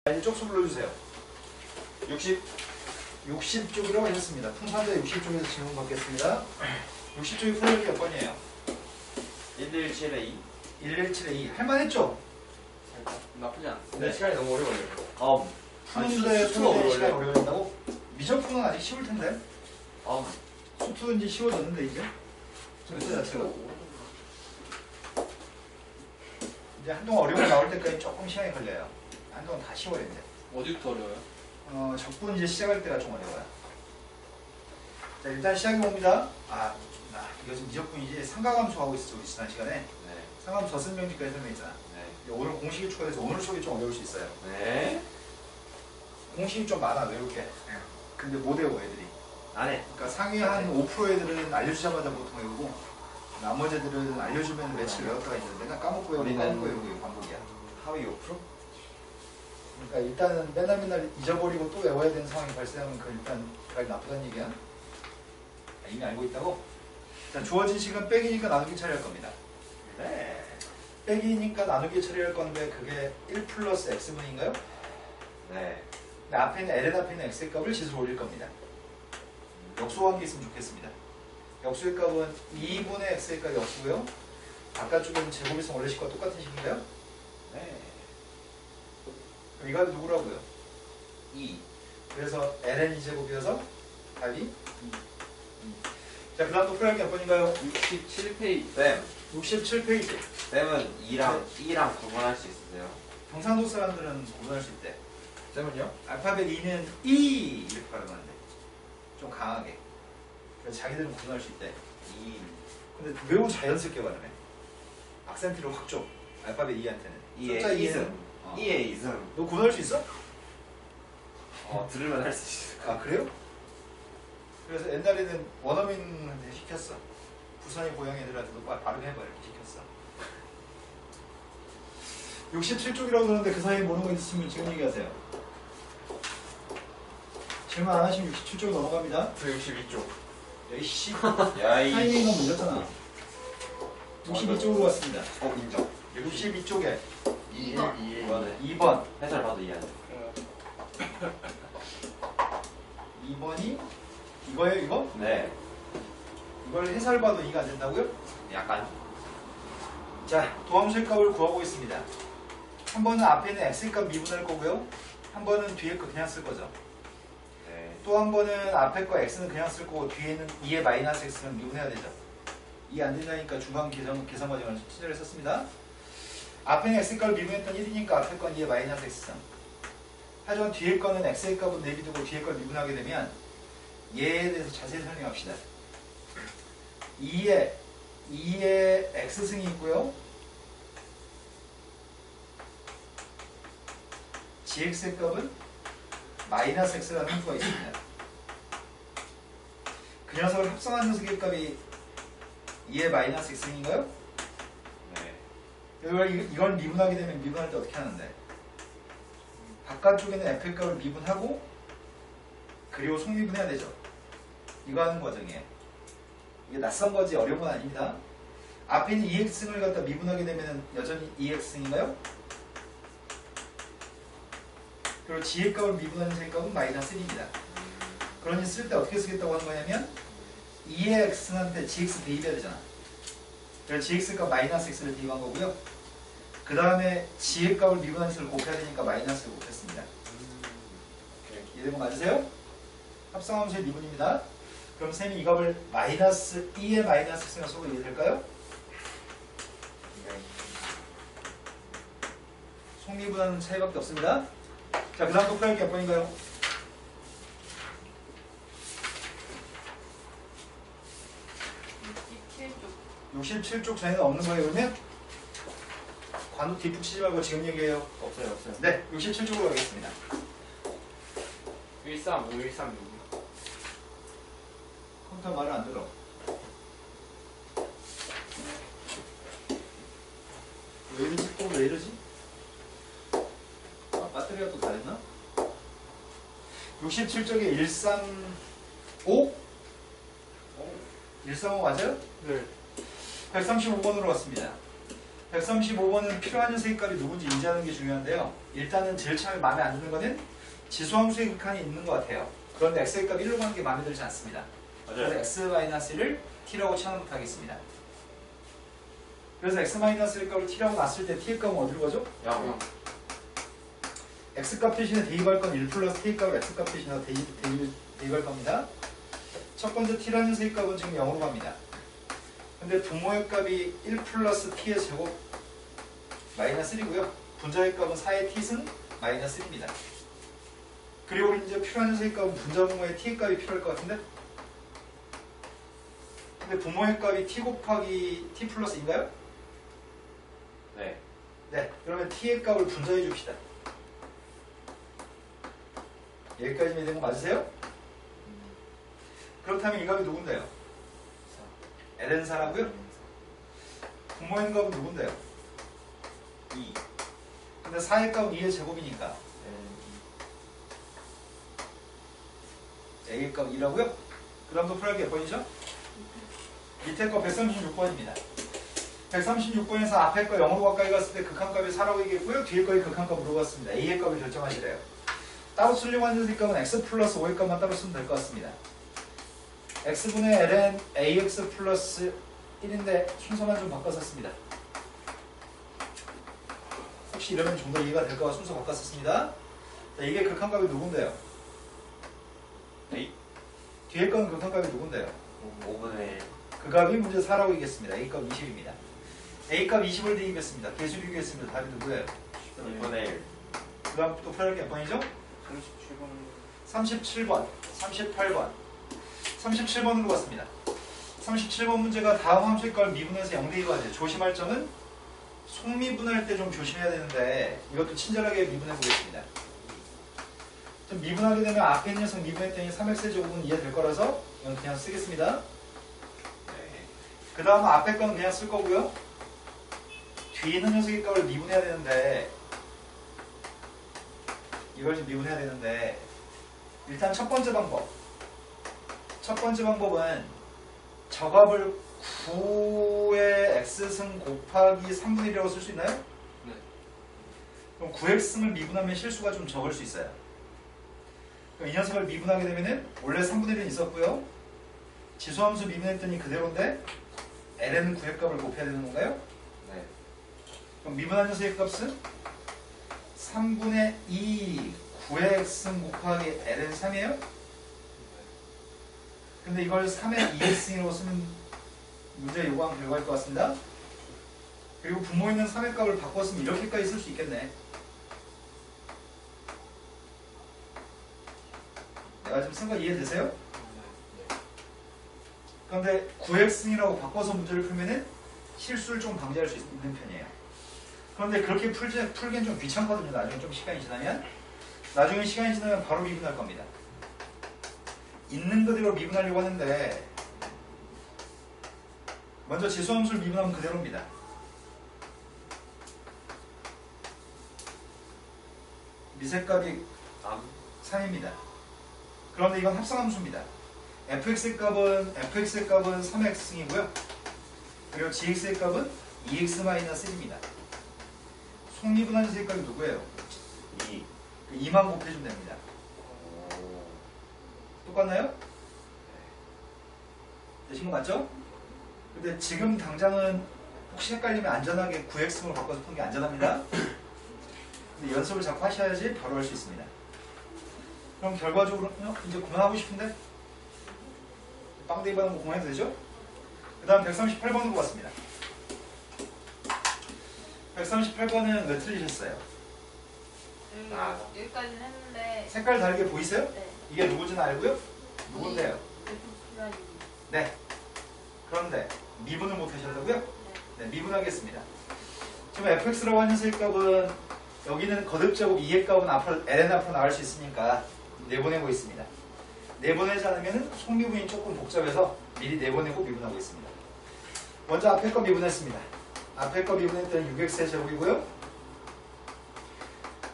이제 쪽수 불러주세요. 60쪽이라고 하셨습니다. 풍산자 60쪽에서 질문 받겠습니다. 60쪽이 풀려기 몇 번이에요? 117에 2. 117에 2. 할만했죠? 살짝 나쁘지 않아. 근데 시간이 너무 오래 걸려요. 푸는데 수투가 오래 시간이 걸려요. 오래 걸린다고? 미적분은 아직 쉬울 텐데. 어. 수투는 이제 쉬워졌는데 이제. 문제 자체가. 이제 한동안 어려운 거 나올 때까지 조금 시간이 걸려요. 한동안 다 쉬워요 이제. 어디부터 어려워요? 적분 이제 시작할 때가 좀 어려워요. 자, 일단 시작해 봅니다. 이거 지금 미적분이지 삼각함수 하고 있었죠, 우리 지난 시간에. 네. 삼각함수 덧셈명식까지 설명했잖아. 네. 오늘 공식이 추가돼서 오늘 수업이 좀 어려울 수 있어요. 네. 공식이 좀 많아, 외울게. 근데 못 외워, 애들이. 안 해. 그러니까 상위 한 5% 애들은 알려주자마자 보통 외우고, 나머지 애들은 알려주면 며칠 외웠다가 이제 맨날 까먹고 외우고 까먹고 외우고 이거 반복이야. 하위 5%? 그러니까 일단은 맨날 잊어버리고 또 외워야 되는 상황이 발생하면 그 일단 그게 나쁘다는 얘기야. 이미 알고 있다고? 자, 주어진 시간 빼기니까 나누기 처리할 겁니다. 네. 빼기니까 나누기 처리할 건데 그게 1 플러스 x분인가요? 네. 근데 앞에는 ln 앞에는 x의 값을 지수로 올릴 겁니다. 역수 관계 있으면 좋겠습니다. 역수의 값은 2분의 x의 값이 역수고요. 바깥쪽에는 제곱일성 원래식과 똑같은 식인가요? 네. 그럼 이거 누구라고요? 2. 그래서 ln 2제곱이어서 답이 2. 자, 그 다음 또 풀이할 게 몇 번인가요? 67페이지. 쌤. 67페이지. 쌤은 2랑 구분할 수 있으세요? 경상도 사람들은 구분할 수 있대. 쌤은요? 알파벳 2는 이 이렇게 발음하는데 좀 강하게. 그래서 자기들은 구분할 수 있대. 2. 근데 매우 자연스럽게 발음해. 악센트를 확 줘. 알파벳 2한테는. 2의 2승. 2의 2승. 너 구분할 수 있어? 들으면 할 수 있어요. 아, 그래요? 그래서 옛날에는 원어민한테 시켰어. 부산의 고향 애들한테도 바르게 해봐 이렇게 시켰어. 67쪽이라고 그러는데 그 사이에 모르는 거 있으면 지금 얘기하세요. 질문 안 하시면 67쪽 넘어갑니다. 저 62쪽. 야이씨. 야이. 타이밍이 너무 늦었잖아. 62쪽으로 왔습니다. 인정. 62쪽에 2번. 2번. 해설 봐도 이해하죠. 2번이 이거예요, 이거? 네. 이걸 해설봐도 이해가 안 된다고요? 약간. 자, 도함수의 값을 구하고있습니다. 한 번은 앞에 있는 x의 값 미분할 거고요. 한 번은 뒤에 거 그냥 쓸 거죠. 네. 또 한 번은 앞에 거 x는 그냥 쓸 거고 뒤에는 2의 마이너스 x는 미분해야 되죠. 이해 안 된다니까 중간 계산 과정을 친절히 썼습니다. 앞에는 x의 값을 미분했던 1이니까 앞에 건 2의 마이너스 x승. 하지만 뒤에 거는 x의 값은 내비두고 뒤에 걸 미분하게 되면 얘에 대해서 자세히 설명합시다. 2의 x승이 있고요. gx의 값은 마이너스 x라는 함수가 있습니다. 그 녀석을 합성한 녀석의 값이 2의 마이너스 x승인가요? 네. 이걸 미분하게 되면 미분할 때 어떻게 하는데? 바깥쪽에는 f의 값을 미분하고 그리고 속미분해야 되죠. 이거 하는 과정이에요. 이게 낯선 거지 어려운 건 아닙니다. 앞에 있는 2x승을 갖다 미분하게 되면 여전히 2x승인가요? 그리고 g의 값을 미분하는 제 값은 마이너스 1입니다. 그러니 쓸 때 어떻게 쓰겠다고 하는 거냐면 2의 x승한테 gx 대입해야 되잖아. 그래서 gx 값 마이너스 x를 대입한 거고요. 그 다음에 g의 값을 미분한 수를 곱해야 되니까 마이너스를 곱했습니다. 이해된 거 맞으세요? 합성함수의 미분입니다. 그럼 쌤이 이 값을 마이너스 2의 마이너스 x가 속으로 이해될까요? 속미분하는 차이밖에 없습니다. 자, 그 다음 또 풀어야 할 게 몇 번인가요? 67쪽 전에는 없는 거예요, 그러면? 관도 뒷북 치지 말고 지금 얘기해요. 없어요. 네, 67쪽으로 가겠습니다. 135, 136. 컴퓨터 말을 안 들어. 왜 이러지? 또 왜 이러지? 배터리가 또 다르나? 67쪽에 135? 135 맞아요? 네. 135번으로 왔습니다. 135번은 필요한 녀석의 값이 누군지 인지하는 게 중요한데요. 일단은 제일 처음에 마음에 안 드는 거는 지수함수의 극한이 있는 것 같아요. 그런데 x의 값 1로 가는 게 마음에 들지 않습니다. 그래서 x-1을 t라고 치환부터 하겠습니다. 그래서 x-1의 값을 t라고 놨을 때 t의 값은 어디로 가죠? 영. x값 대신에 대입할 건 1 플러스 t값 x값 대신에 대입할 겁니다. 첫 번째 t라는 녀석의 값은 지금 0으로 갑니다. 근데 부모의 값이 1 플러스 t의 제곱 마이너스 1이고요. 분자의 값은 4의 t승 마이너스 1입니다. 그리고 이제 필요한 녀석의 값은 분자 부모의 t의 값이 필요할 것 같은데? 근데 부모의 값이 t 곱하기 t 플러스인가요? 네. 네. 그러면 t의 값을 분자해 줍시다. 여기까지면 되는 거 맞으세요? 그렇다면 이 값이 누군데요? ln4라고요? 부모의 값은 누군데요? 2. 근데 4의 값은 2의 제곱이니까 a의 값 2라고요? 그 다음도 풀할 게 몇 번이죠? 밑에 거 136번입니다. 136번에서 앞에 거 0으로 가까이 갔을 때 극한값이 4라고 얘기했고요. 뒤에 거의 극한값 물어봤습니다. a의 값을 결정하시래요. 따로 쓰려고 하는 값은 x 플러스 5의 값만 따로 쓰면 될 것 같습니다. x분의 ln ax 플러스 1인데 순서만 좀 바꿔 썼습니다. 혹시 이러면 좀 더 이해가 될까 봐 순서 바꿔 썼습니다. 자, 이게 극한값이 누군데요? A. 뒤에 거는 극한값이 누군데요? 5분의 1. 그 값이 문제 4라고 얘기했습니다. a값 20입니다. a값 20을 대입했습니다. 계수 비교했습니다. 답이 누구예요? 2분의 1. 그 다음 또 풀할 게 몇 번이죠? 37번, 38번, 37번으로 갔습니다. 37번 문제가 다음 함수의 값을 미분해서 0대2가 돼요. 조심할 점은 속미분할 때 좀 조심해야 되는데 이것도 친절하게 미분해 보겠습니다. 좀 미분하게 되면 앞에 있는 녀석 미분했더니 3x의 제곱은 이해될 거라서 이건 그냥 쓰겠습니다. 네. 그 다음 앞에 거는 그냥 쓸 거고요. 뒤에 있는 녀석의 값을 미분해야 되는데 이걸 좀 미분해야 되는데 일단 첫 번째 방법은 저 값을 9의 x승 곱하기 3분의 1이라고 쓸 수 있나요? 네. 그럼 9x승을 미분하면 실수가 좀 적을 수 있어요. 그럼 이 녀석을 미분하게 되면은 원래 3분의 1은 있었고요. 지수함수 미분했더니 그대로인데 ln은 9의 값을 곱해야 되는 건가요? 네. 그럼 미분한 녀석의 값은 3분의 2 9의 x승 곱하기 ln 3이에요? 근데 이걸 3의 2x승이라고 쓰면 문제 요구한 결과일 것 같습니다. 그리고 분모 있는 3의 값을 바꿨으면 이렇게까지 쓸 수 있겠네. 내가 지금 쓴 거 이해되세요? 그런데 9x승이라고 바꿔서 문제를 풀면은 실수를 좀 방지할 수 있는 편이에요. 그런데 그렇게 풀기엔 좀 귀찮거든요. 나중에 좀 시간이 지나면. 나중에 시간이 지나면 바로 미분할 겁니다. 있는 그대로 미분하려고 하는데 먼저 지수함수를 미분하면 그대로입니다. 미세값이 3입니다. 그런데 이건 합성함수입니다. fx의 값은 3x승이고요. 그리고 gx의 값은 2x-1입니다. 속미분한 녀석의 값이 누구예요? 2. 2만 곱해주면 됩니다. 똑같나요? 되신 거 맞죠? 근데 지금 당장은 혹시 헷갈리면 안전하게 9x승으로 바꿔서 푸는 게 안전합니다. 근데 연습을 자꾸 하셔야지 바로 할 수 있습니다. 그럼 결과적으로 이제 그만하고 싶은데 빵데이 받은 거 그만해도 되죠? 그 다음 138번으로 갔습니다. 138번은 왜 틀리셨어요? 여기까지는 했는데 색깔 다르게 보이세요? 네. 이게 누군지는 알고요? 누군데요? 네. 그런데 미분을 못 하셨다고요? 네, 미분하겠습니다. 지금 fx라고 하는 녀석의 값은 여기는 거듭제곱 2의 값은 앞으로 ln 앞으로 나올 수 있으니까 내보내고 있습니다. 내보내지 않으면 속미분이 조금 복잡해서 미리 내보내고 미분하고 있습니다. 먼저 앞에 거 미분했습니다. 앞에 거 미분했더니 6x의 제곱이고요.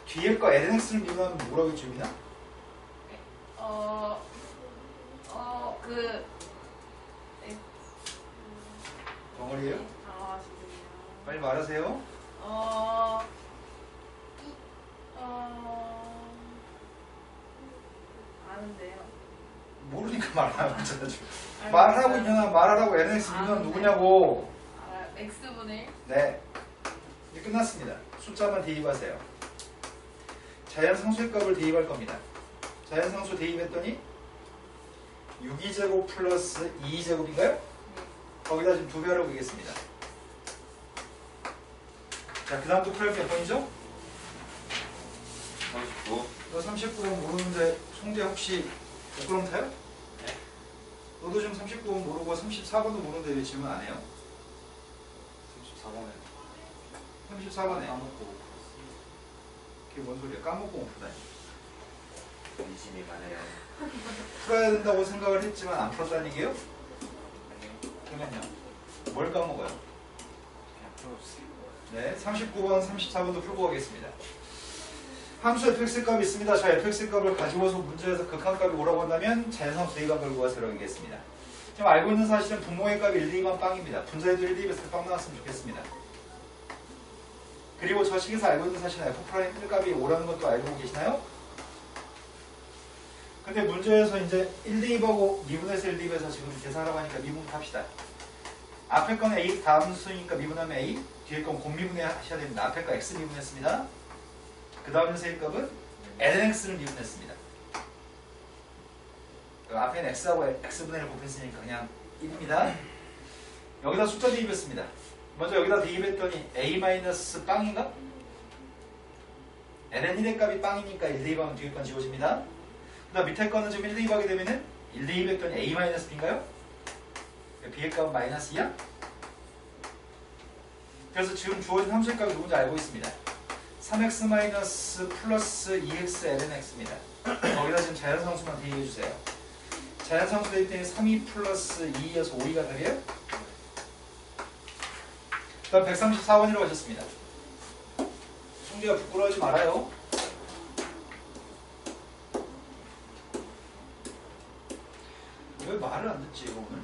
뒤에 거 lnx를 미분하면 뭐라고 했죠, 미나? 그 덩어리예요? 아, 죄송해요. 빨리 말하세요. 아는데요. 모르니까 말하라고 했잖아. 말하고 있냐나 말하라고 NX 미분은 누구냐고. x분의 1? 네. 이제 끝났습니다. 숫자만 대입하세요. 자연상수의 값을 대입할 겁니다. 자연상수 대입했더니 6이제곱 플러스 2제곱인가요? 거기다 지금 2배 하라고 얘기했습니다. 자, 그 다음부터 풀할 게 몇 번이죠? 39. 너 39번 모르는데 송재 혹시 부끄럼 타요? 네. 너도 지금 39번 모르고 34번도 모르는데 왜 질문 안 해요? 34번에 34번에 까먹고. 그게 뭔 소리야? 까먹고 못 푸다니. 의심이 많아요. 풀어야 된다고 생각을 했지만 안 풀었다는 얘기예요? 아니요. 그러면요. 뭘 까먹어요? 그냥 풀어주세요. 네, 39번, 34번도 풀고 가겠습니다. 함수 fx 값이 있습니다. 자, fx 값을 가지고서 문제에서 극한값이 오라고 한다면 자연상수 대입한 걸 구하세요. 얘기했습니다. 지금 알고 있는 사실은 분모의 값이 1, 2만 빵입니다. 분자에도 1, 2에서 빵 나왔으면 좋겠습니다. 그리고 저 식에서 알고 있는 사실은 f' 값이 오라는 것도 알고 계시나요? 근데 문제에서 이제 1, 2하고 미분에서 1, 2에서 지금 계산하라고 하니까 미분 합시다. 앞에 건 A 다음 수니까 미분하면 A, 뒤에 건 곱미분해 하셔야 됩니다. 앞에 거 X 미분했습니다. 그 다음 녀석의 값은 LNX를 미분했습니다. 앞에는 X하고 X분의 1 곱했으니까 그냥 1입니다. 여기다 숫자 대입했습니다. 먼저 여기다 대입했더니 A-빵인가? LN1의 값이 빵이니까 1, 2하면 뒤에 건 지워집니다. 그 다음 밑에 거는 지금 1, 2하게 되면은 1, 2했더니 A-B인가요? B의 값은 마이너스 2야? 그래서 지금 주어진 함수의 값이 누군지 알고 있습니다. 3x 마이너스 플러스 2x lnx입니다. 거기다 지금 자연상수만 대입해주세요. 자연상수 대입 때문에 3이 플러스 2이어서 5이가 되게요. 그 다음 134번이라고 하셨습니다. 송재가 부끄러워하지 말아요. 왜 말을 안 듣지 오늘?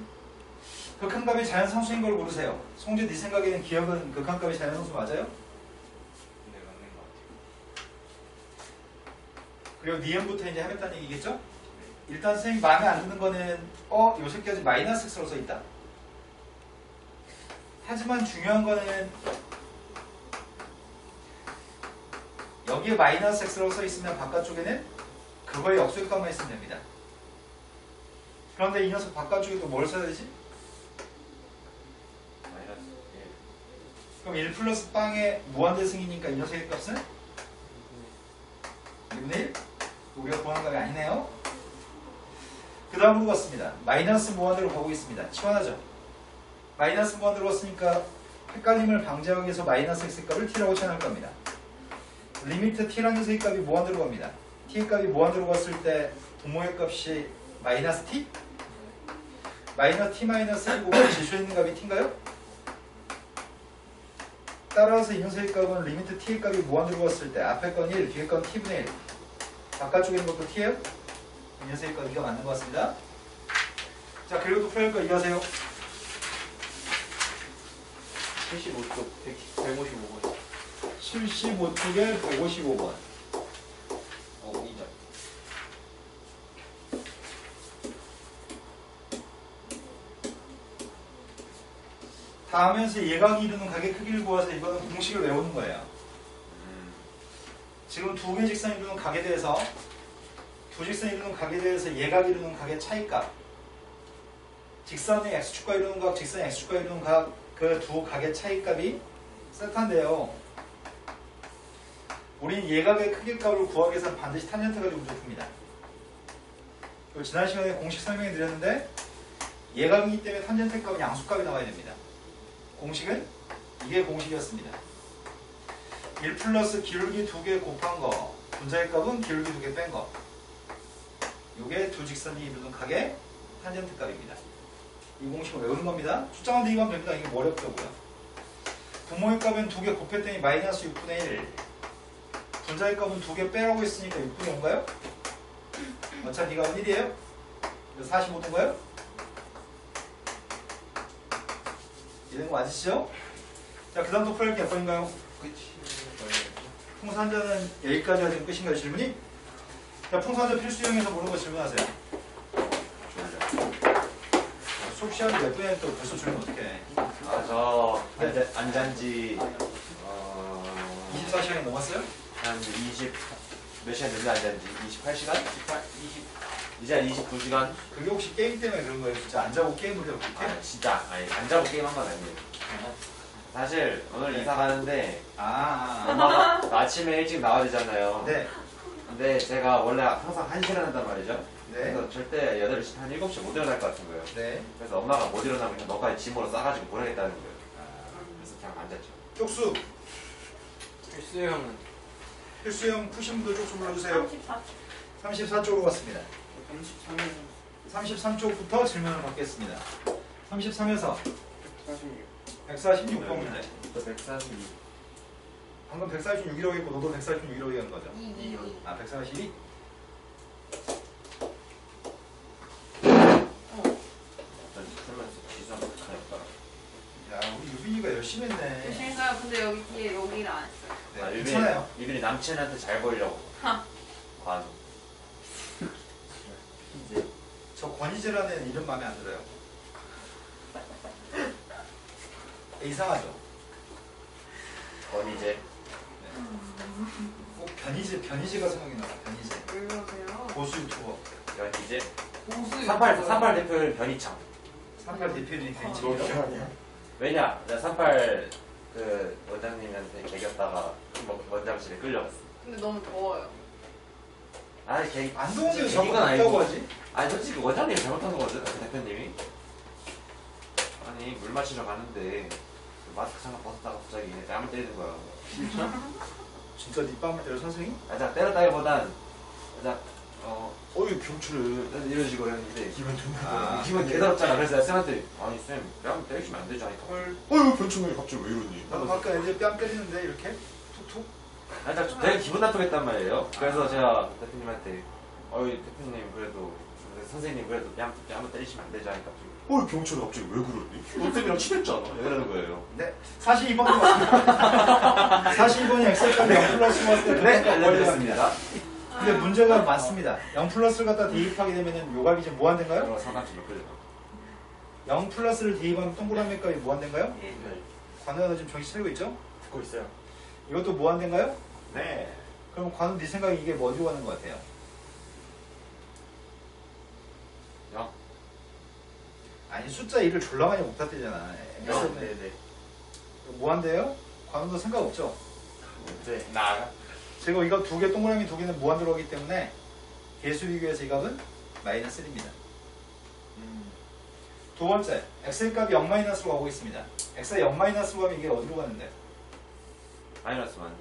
극한값이 자연상수인 걸 모르세요. 송재 네 생각에는 기억은 극한값이 자연상수 맞아요? 네, 맞는 것 같아요. 그리고 니은부터 이제 하겠다는 얘기겠죠? 일단 선생님이 마음에 안 드는 거는 요 새끼가 지금 마이너스 x로 써있다. 하지만 중요한 거는 여기에 마이너스 x로 써있으면 바깥쪽에는 그거의 역수값만 있으면 됩니다. 그런데 이 녀석 바깥쪽에 또 뭘 써야 되지? 마이너스 그럼 1 플러스 빵의 무한대승이니까 이 녀석의 값은 2분의 1? 우리가 구하는 값이 아니네요. 그 다음으로 갔습니다. 마이너스 무한대로 가고 있습니다. 치환하죠. 마이너스 무한대로 갔으니까 헷갈림을 방지하기 위해서 마이너스 x 값을 t라고 치환할 겁니다. 리미트 t라는 녀석의 값이 무한대로 갑니다. t의 값이 무한대로 갔을 때 분모의 값이 마이너스 t? 마이너스 t 마이너스 1고 지수에 있는 값이 t인가요? 따라서 이 녀석의 값은 리미트 t의 값이 무한대로 갔을 때 앞에 건 1, 뒤에 건 t분의 1 바깥쪽에 있는 것도 t예요? 이 녀석의 값 이가 맞는 것 같습니다. 자, 그리고 또 풀릴 거 이해하세요. 75쪽 155번. 75쪽에 155번. 2점. 다음에서 예각이 이루는 각의 크기를 구해서 이거는 공식을 외우는 거예요. 지금 두 개 직선이 이루는 각에 대해서 두 직선이 이루는 각에 대해서 예각이 이루는 각의 차이값, 직선의 x축과 이루는 각, 직선의 x축과 이루는 각, 그 두 각의 차이값이 세타인데요. 우린 예각의 크기값을 구하기 위해서는 반드시 탄젠트 가지고 문제 풉니다. 지난 시간에 공식 설명해 드렸는데 예각이기 때문에 탄젠트 값은 양수값이 나와야 됩니다. 공식은 이게 공식이었습니다. 1 플러스 기울기 2개 곱한 거, 분자의 값은 기울기 2개 뺀 거. 이게 두 직선이 이루는 각의 탄젠트 값입니다. 이 공식을 외우는 겁니다. 숫자만 대입하면 됩니다. 이게 뭐 어렵다고요. 분모의 값은 2개 곱했더니 마이너스 6분의 1. 분자의 값은 2개 빼라고 했으니까 6분의 5인가요? 어차피 이 값은 1이에요? 45도인가요? 이런 거 맞으시죠? 자, 그 다음 또 풀어할 게 몇 번인가요? 풍산자는 여기까지가 지금 끝인가요, 질문이? 자, 풍산자 필수형에서 모르는 거 질문하세요. 수업 시간이 몇 분에 또 벌써 줄면 어떡해. 아저 안잔지 24시간이 넘었어요? 한 20 몇 시간 됐나 안잔지 28시간? 20 이제 한 29시간? 그게 혹시 게임 때문에 그런 거예요? 진짜 안 자고 게임을 해요? 그렇게? 아 진짜 아니 안 자고 게임한 건 아니에요. 사실 오늘 이사 가는데 엄마가 아침에 일찍 나와야 되잖아요. 네. 근데 제가 원래 항상 1시간 한단 말이죠. 네. 그래서 절대 8시 한 7시에 못 일어날 것 같은 거예요. 네. 그래서 엄마가 못 일어나면 그냥 너까지 짐으로 싸가지고 보내겠다는 거예요. 그래서 그냥 안 잤죠. 쪽수. 필수형은 필수형 푸신 분들 쪽수 불러주세요. 34쪽으로 갔습니다. 33쪽부터 질문을 받겠습니다. 33에서 146번 문제. 또 142. 방금 146이라고 했고 너도 146이라고 얘기한 거죠? 2. 아, 142? 어떤 설명서 지수 한번 가렸더라. 야, 우리 유빈이가 열심히 했네. 교실가요? 근데 여기 뒤에 여기를 안 했어요. 네, 아, 괜찮아요. 유빈이 남친한테 잘 보이려고. 관우. 저 권희재라는 이름 마음에 안 들어요. 이상하죠? 권이제. 꼭 변희재가 생각이 나요. 변희재. 왜 그러세요? 보수 유튜버. 변이제. 보수 38 대표는 변이창. 38 대표님 변희재요? 왜냐? 내가 38 그 원장님한테 개겼다가 원장실에 끌려갔어. 근데 너무 더워요. 아니 개. 안 더운데 진짜 저거 개기가 없다고 아니고. 하지? 아니 솔직히 원장님이 잘못한 거거든. 그 대표님이. 아니 물 마시러 가는데 마스크 잠깐 벗었다가 갑자기 뺨을 때리는 거야. 진짜 네 뺨을 때려 선생님? 아, 자 때렸다기보단 어이 경추를 이런 식으로 했는데 기분 좋네. 기분 개더럽잖아. 그래서 내가 쌤한테 아니 쌤 뺨 때리시면 안 되지 하니까 어휴 경추가 갑자기 왜 이러니? 나도 아까 애들 뺨 때리는데 이렇게 툭툭. 아니 되게 기분 나쁘겠단 말이에요. 그래서 제가 대표님한테 어이 대표님 그래도 선생님 그래도 뺨 때리시면 안 되지 하니까 어이 경추를 갑자기 왜 그러니? 너 쌤이랑 친했잖아. 이러는 거예요. 네, 42번으로 왔습니다. 42번이 엑셀까지 0 플러스 왔을 때 네 그것까지 알려드렸습니다. 근데 문제가 많습니다. 0 플러스를 갖다 대입하게 되면 요각이 지금 무한대인가요? 그럼 상관없이 끌려. 0 플러스를 대입하면 동그라미 값이 무한대인가요? 네. 관우야 너 지금 정신 차리고 있죠? 듣고 있어요. 이것도 무한대인가요? 네. 그럼 관우 네 생각에 이게 뭐 어디로 가는 것 같아요? 0. 아니 숫자 1을 졸라 많이 못 탔대잖아. 네네. 무한대예요? 관우도 생각 없죠? 네. 나. 제가 이거 두 개 동그라미 두 개는 무한대로 하기 때문에 개수 비교해서 이 값은 마이너스 1입니다. 두 번째, x의 값이 0-로 가고 있습니다. x가 0-로 가면 이게 어디로 가는데? 마이너스만.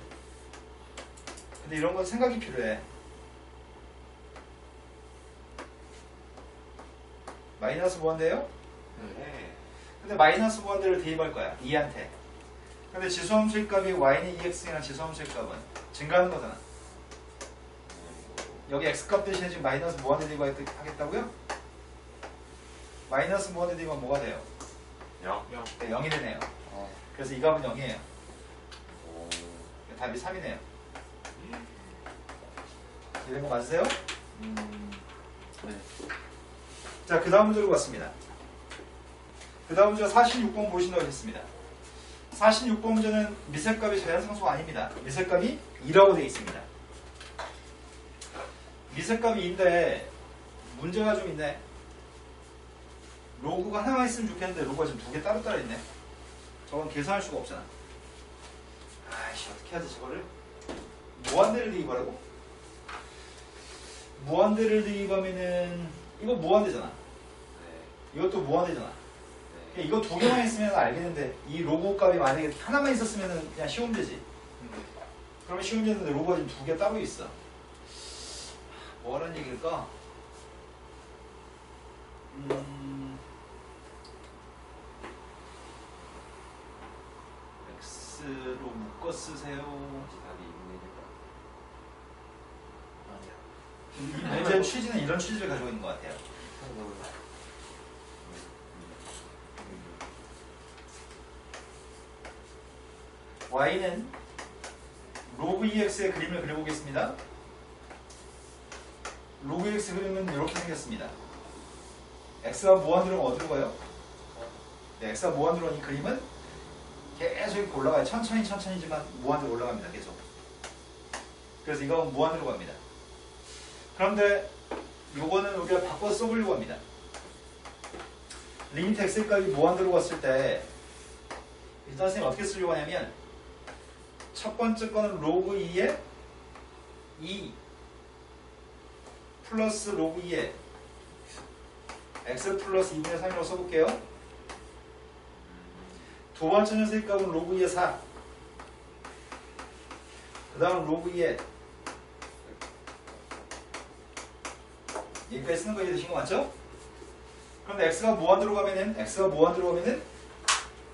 근데 이런 건 생각이 필요해. 마이너스 무한대예요? 네. 근데 마이너스 무한대를 대입할 거야. 2한테. 근데 지수함수의 값이 y는 2x이나 지수함수의 값은 증가하는 거잖아. 여기 x값 대신에 지금 마이너스 무한대 대입하겠다고요? 마이너스 무한대 대입하면 뭐가 돼요? 0. 네, 0이 되네요. 그래서 이 값은 0이에요. 오. 답이 3이네요. 이런 거 맞으세요? 네. 자, 그 다음 문제로 갔습니다. 그 다음 문제가 46번 보신다고 했습니다. 46번 문제는 미세값이 자연상수가 아닙니다. 미세값이 2라고 되어 있습니다. 미세값이 2인데 문제가 좀 있네. 로그가 하나만 있으면 좋겠는데 로그가 지금 두 개 따로따로 있네. 저건 계산할 수가 없잖아. 아이씨 어떻게 하지 저거를? 무한대를 대입하라고? 무한대를 대입하면은 이거 무한대잖아. 네. 이것도 무한대잖아. 네. 이거 두 개만 있으면 알겠는데 이 로고 값이 만약에 하나만 있었으면 그냥 쉬운 문제지. 그러면 쉬운 문제인데 로고가 지금 두 개 따로 있어. 뭐라는 얘기일까? X로 묶어 쓰세요. 답이 있는 아니야. 이제 취지는 이런 취지를 가지고 있는 것 같아요. y는 로그 2x의 그림을 그려보겠습니다. 로그 x 그림은 이렇게 생겼습니다. x가 무한대로 어디로 가요? 네, x가 무한대로 이 그림은 계속 이렇게 올라가요. 천천히지만 무한대로 올라갑니다. 계속. 그래서 이건 무한대로 갑니다. 그런데 요거는 우리가 바꿔서 써보려고 합니다. 리미트 x의 값이 무한대로 갔을 때 일단 선생님 어떻게 쓰려고 하냐면 첫 번째 거는 로그 2에 2 플러스 로그 2에 x 플러스 2분의 3이라고 써볼게요. 두 번째 녀석의 값은 로그 2에 4. 그 다음 로그 2에 여기까지 쓰는 거 이해되신 거 맞죠? 그런데 x가 무한대로 가면은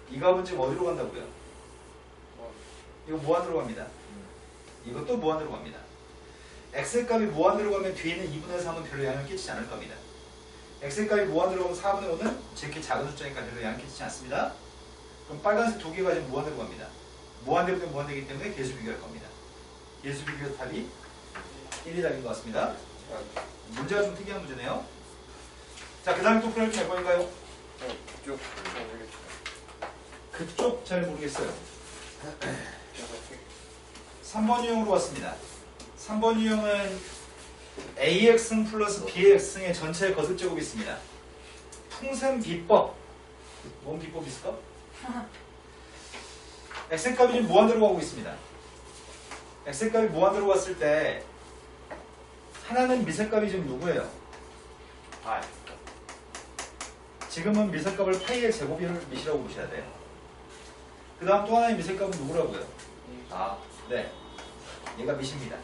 이 값은 지금 어디로 간다고요? 이거 무한대로 갑니다. 이것도 무한대로 갑니다. x의 값이 무한대로 가면 뒤에 있는 2분의 3은 별로 영향을 끼치지 않을 겁니다. x의 값이 무한대로 가면 4분의 5는 제게 작은 숫자니까 별로 영향을 끼치지 않습니다. 그럼 빨간색 두 개가 지금 무한대로 갑니다. 무한대로 무한대이기 때문에 계수 비교할 겁니다. 계수 비교 답이 1이 답인 것 같습니다. 문제가 좀 특이한 문제네요. 자, 그 다음에 또 풀어낼 게 몇 번인가요? 쭉. 그쪽 잘 모르겠어요. 3번 유형으로 왔습니다. 3번 유형은 AX승 플러스 BX승의 전체 거듭제곱이 있습니다. 풍선 비법. 뭔 비법이 있을까? X의 값이 지금 무한대로 가고 있습니다. X의 값이 무한대로 갔을 때 하나는 미세값이 지금 누구예요? 아, 지금은 미세값을 파이의 제곱을 미시라고 보셔야 돼요. 그 다음 또 하나의 미세값은 누구라고요? 아, 네. 얘가 미시입니다.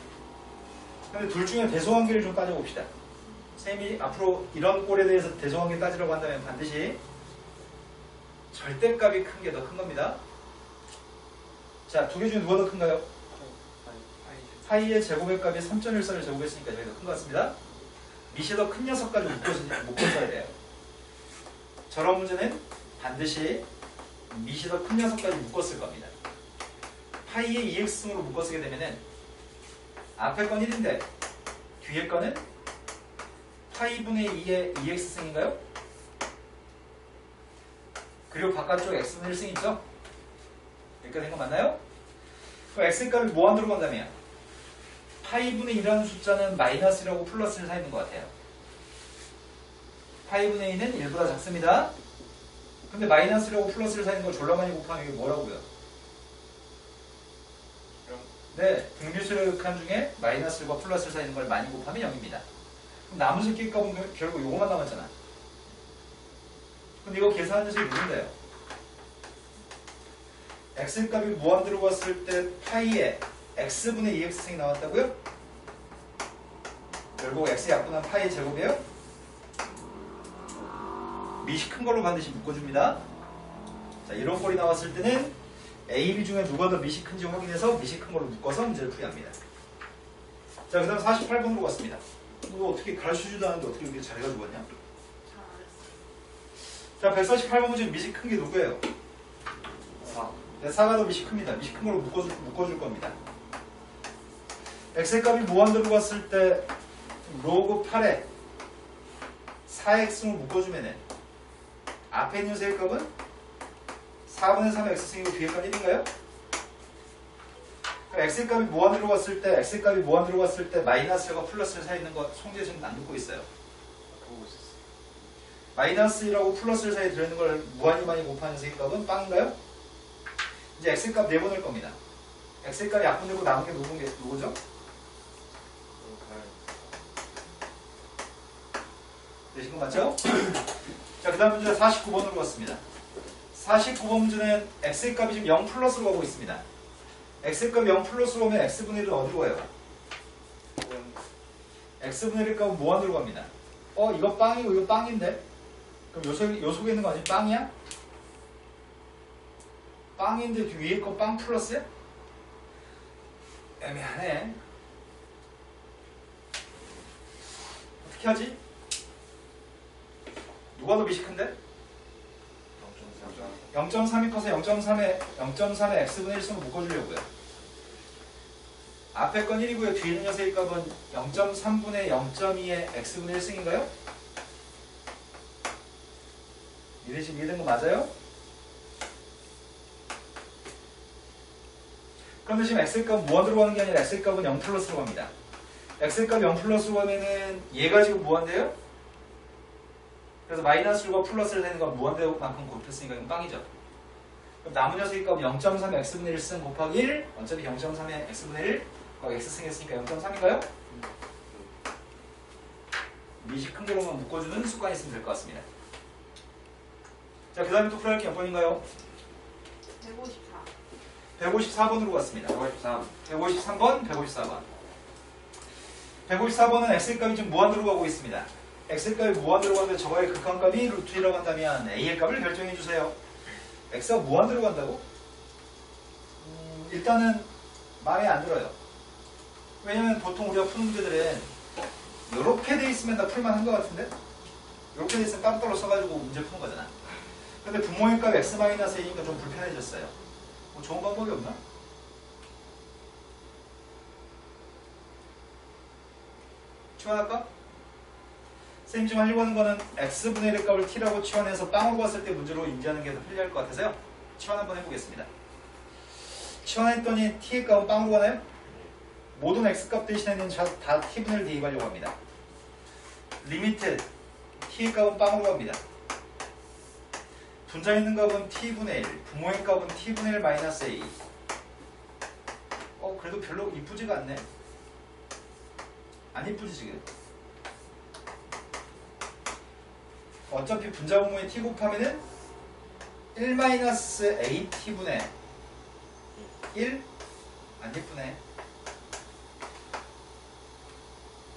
근데 둘 중에 대소관계를 좀 따져봅시다. 선생님이 앞으로 이런 꼴에 대해서 대소관계 따지려고 한다면 반드시 절대값이 큰 게 더 큰 겁니다. 자, 두 개 중에 누가 더 큰가요? 파이의 제곱의 값이 3.14를 제곱했으니까 저희가 큰 것 같습니다. 미시 더 큰 녀석까지 묶어 써야 돼요. 저런 문제는 반드시 미시 더 큰 녀석까지 묶어 쓸 겁니다. 파이의 2x승으로 묶어 쓰게 되면은 앞에 건 1인데 뒤에 거는 파이분의 2의 2x승인가요? 그리고 바깥쪽 x분의 1승 있죠? 여기까지 된 거 맞나요? 그럼 x의 값이 무한대로 간다면 파이분의 2라는 숫자는 마이너스라고 플러스를 사 있는 것 같아요. 파이분의 2는 1보다 작습니다. 근데 마이너스라고 플러스를 사 있는 걸 졸라 많이 곱하면 이게 뭐라고요? 네, 등비수의 극한 중에 마이너스과 플러스를 사 있는 걸 많이 곱하면 0입니다. 그럼 남은 새끼 값은 결국 요거만 남았잖아. 근데 이거 계산하는 녀석이 누군데요? x의 값이 무한대로 갔을 때 파이에 x분의 2x승이 나왔다고요? 결국 x의 약분한 파이의 제곱이에요? 미시 큰 걸로 반드시 묶어줍니다. 자, 이런 꼴이 나왔을 때는 A, B 중에 누가 더 미시 큰지 확인해서 미시 큰 걸로 묶어서 문제를 풀이합니다. 자, 그 다음 48번으로 갔습니다. 너 어떻게 가르쳐주지도 않는데 어떻게 이렇게 잘해가지고 왔냐? 자, 148번 문제 미시 큰 게 누구예요? 4. 네, 4가 더 미시 큽니다. 미시 큰 걸로 묶어줄 겁니다. x의 값이 무한대로 갔을 때 로그 8에 4x승을 묶어주면은 앞에 있는 녀석의 값은 4분의 3 x승이고 뒤에 값 1인가요? 그럼 x의 값이 무한대로 갔을 때 마이너스가 플러스를 사 있는 거 송재 지금 안 듣고 있어요. 마이너스 1하고 플러스를 사이에 들어있는 걸 무한히 많이 곱하는 녀석의 값은 빵인가요? 이제 x의 값 내보낼 겁니다. x의 값이 약분되고 남은 게 누구죠? 되신 거 맞죠? 자, 그 다음 문제 49번으로 갔습니다. 49번 문제는 x의 값이 지금 0 플러스로 가고 있습니다. x의 값이 0 플러스로 오면 x분의 1은 어디로 가요? x분의 1 값은 무한대로 갑니다. 이거 빵이고 이거 빵인데? 그럼 요 속에 있는 거 아직 빵이야? 빵인데 위에 거 빵 플러스야? 애매하네. 어떻게 하지? 누가 더 미시 큰데? 0.3. 0.3이 커서 0.3의 x분의 1승을 묶어주려고요. 앞에 건 1이고요. 뒤에 있는 녀석의 값은 0.3분의 0.2의 x분의 1승인가요? 지금 이해된 거 맞아요? 그런데 지금 x값은 무한대로 가는 게 아니라 x값은 0 플러스로 갑니다. x값 0 플러스로 가면은 얘가 지금 무한대요? 그래서 마이너스가 플러스를 내는 건 무한대만큼 곱했으니까 이건 빵이죠. 그럼 남은 녀석의 값은 0.3 x분의 1승 곱하기 1 어차피 0.3의 x분의 1 곱하기 x승 했으니까 0.3인가요? 미시 큰 거로만 묶어주는 습관이 있으면 될 것 같습니다. 자, 그 다음에 또 풀어야 할 게 몇 번인가요? 154. 154번으로 갔습니다. 153. 153번, 154번. 154번은 x값이 지금 무한대로 가고 있습니다. x값이 무한대로 가는데 저거의 극한값이 루트 2라고 한다면 a의 값을 결정해 주세요. x가 무한대로 간다고? 일단은 마음에 안 들어요. 왜냐면 보통 우리가 푸는 문제들은 이렇게 돼 있으면 다 풀만한 것 같은데? 이렇게 돼 있으면 따로따로 써가지고 문제 푸는 거잖아. 근데 분모의 값 x-a니까 좀 불편해졌어요. 뭐 좋은 방법이 없나? 치환할까? 쌤이 지금 하려고 하는 거는 x분의 1의 값을 t라고 치환해서 빵으로 갔을 때 문제로 인지하는 게 더 편리할 것 같아서요. 치환 한번 해보겠습니다. 치환했더니 t의 값은 빵으로 가나요? 모든 x값 대신에는 다 t분의 1 대입하려고 합니다. 리미트 t의 값은 빵으로 갑니다. 분자 있는 값은 t분의 1, 부모의 값은 t분의 1 마이너스 a. 그래도 별로 이쁘지가 않네. 안 이쁘지 지금. 어차피 분자 부모의 t 곱하면은 1 마이너스 a t분의 1? 안 예쁘네.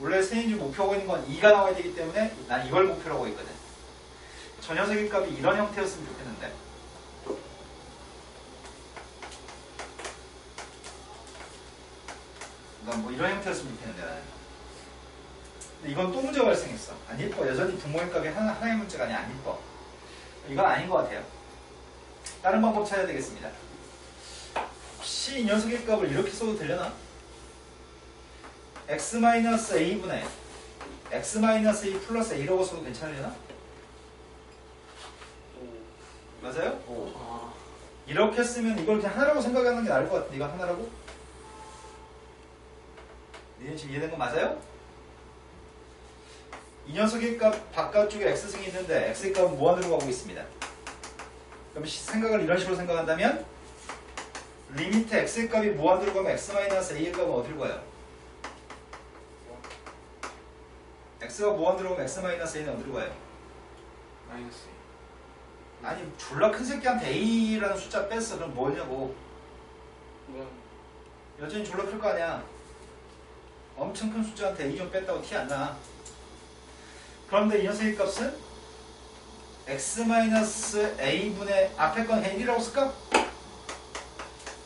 원래 선생님이 목표하고 있는 건 2가 나와야 되기 때문에 난 이걸 목표로 하고 있거든. 저 녀석의 값이 이런 형태였으면 좋겠는데. 난 뭐 이런 형태였으면 좋겠는데 나는. 근데 이건 또 문제가 발생했어. 안 예뻐. 여전히 부모의 값이 하나의 문제가 아니야. 안 예뻐. 이건 아닌 것 같아요. 다른 방법 찾아야 되겠습니다. 혹시 이 녀석의 값을 이렇게 써도 되려나? x-a분의 x-a 플러스 a라고 써도 괜찮으려나? 맞아요? 이렇게 쓰면 이걸 그냥 하나라고 생각하는 게 나을 것 같은데 이거 하나라고? 니네 지금 이해된 거 맞아요? 이 녀석의 값 바깥쪽에 x승이 있는데 x의 값은 무한으로 가고 있습니다. 그럼 생각을 이런 식으로 생각한다면 리미트 x의 값이 무한으로 가면 x-a의 값은 어디로 가요? x가 무한으로 가면 x-a는 어디로 가요? 마이너스. 아니 졸라 큰 새끼한테 a라는 숫자 뺐어. 그럼 뭐냐고. 여전히 졸라 클 거 아니야. 엄청 큰 숫자한테 a 좀 뺐다고 티 안 나. 그런데 이 녀석의 값은 x-a분의 앞에 건 1이라고 쓸까?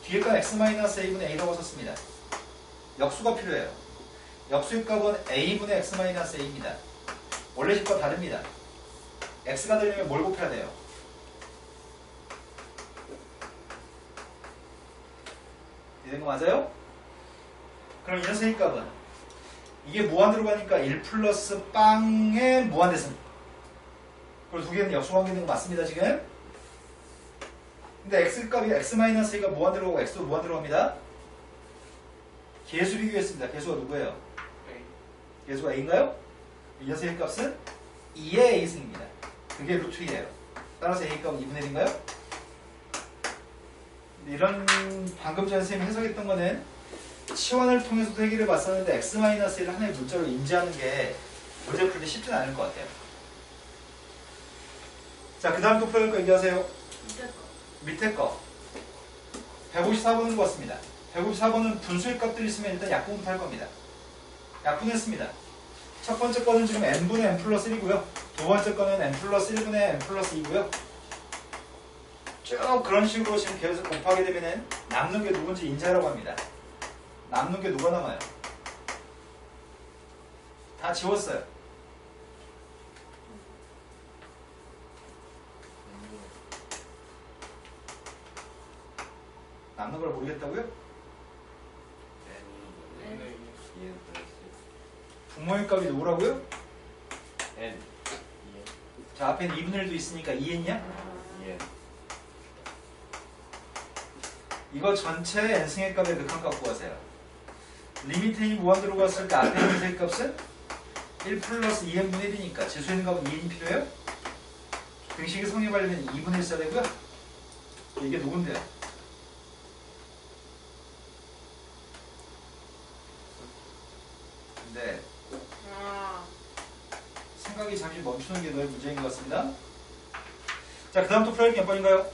뒤에 건 x-a분의 a라고 썼습니다. 역수가 필요해요. 역수의 값은 a분의 x-a입니다. 원래 식과 다릅니다. x가 되려면 뭘 곱해야 돼요? 이런 거 맞아요? 그럼 이 녀석의 값은 이게 무한대로 가니까 1 플러스 빵의 무한대승. 그리고 두 개는 역수관계되는 거 맞습니다 지금? 근데 x값이 x-a가 무한대로 가고 x도 무한대로 갑니다. 계수 비교했습니다. 계수가 누구예요? 계수가 a인가요? 이 녀석의 값은 2의 a승입니다. 그게 루트 2예요. 따라서 a 값은 2분의 1인가요? 이런 방금 전에 선생님이 해석했던 거는 치환을 통해서도 해결해 봤었는데 x-1을 하나의 문자로 인지하는 게 문제 풀 때 쉽진 않을 것 같아요. 자, 그 다음 또 풀어볼 거 얘기하세요. 밑에 거 154번은 것 같습니다. 154번은 분수의 값들이 있으면 일단 약분부터 할 겁니다. 약분했습니다. 첫 번째 거는 지금 n분의 n 플러스 1이고요. 두 번째 거는 n 플러스 1분의 n 플러스 2고요. 쭉 그런 식으로 지금 계속 곱하게 되면은 남는 게 누군지 인지하라고 합니다. 남는 게 누가 남아요? 다 지웠어요. 모르겠다고요? N N. EN 플러스 부모의 값이 누구라고요? N 자, 앞에는 2분의 1도 있으니까 2n이야? EN 이거 전체 n승의 값의 극한값 구하세요. 리미트 n이 무한대로 갔을 때 앞에 있는 세 값은 1 플러스 2n분의 1이니까 지수에 있는 값은 2n이 필요해요? 등식이 성립하려면 2분의 1 써야 되고요. 이게 누군데요? 근데 아. 생각이 잠시 멈추는 게 너의 문제인 것 같습니다. 자, 그 다음 또 풀어야 할 게 몇 번인가요?